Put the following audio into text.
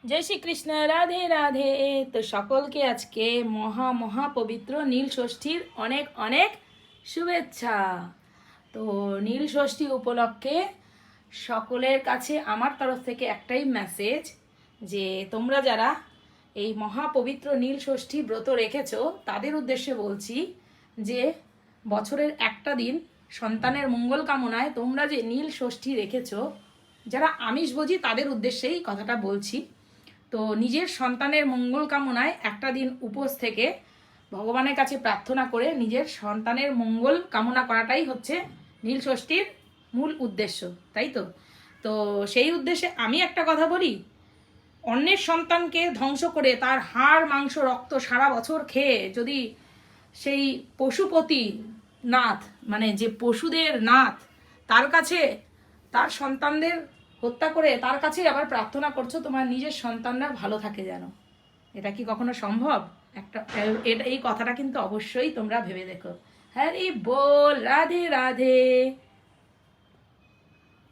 जय श्री कृष्ण राधे राधे। तो सकल के आज के महा महा पवित्र नील षष्ठीर अनेक अनेक शुभेच्छा। तो नील षष्ठी उपलक्षे सकलेर काछे आमार तरफ थेके एकटाई मेसेज जे तोमरा जारा এই মহাপবিত্র নীল ষষ্ঠী ব্রত রেখেছো তাদের উদ্দেশ্যে বলছি যে বছরের একটা দিন সন্তানের মঙ্গল কামনায় তোমরা যে নীল ষষ্ঠী রেখেছো, যারা আমিষভোজী তাদের উদ্দেশ্যেই কথাটা বলছি। তো নিজের সন্তানের মঙ্গল কামনায় একটা দিন উপোস থেকে ভগবানের কাছে প্রার্থনা করে নিজের সন্তানের মঙ্গল কামনা করাটাই হচ্ছে নীল ষষ্ঠীর মূল উদ্দেশ্য, তাই তো? তো সেই উদ্দেশ্যে আমি একটা কথা বলি, অন্যের সন্তানকে ধ্বংস করে তার হাড় মাংস রক্ত সারা বছর খেয়ে যদি সেই পশুপতি নাথ মানে যে পশুদের নাথ তার কাছে তার সন্তানদের হত্যা করে তার কাছে আবার প্রার্থনা করছো তোমার নিজের সন্তানরা ভালো থাকে যেন, এটা কি কখনো সম্ভব? একটা এটা এই কথাটা কিন্তু অবশ্যই তোমরা ভেবে দেখো। হ্যারি বল, রাধে রাধে।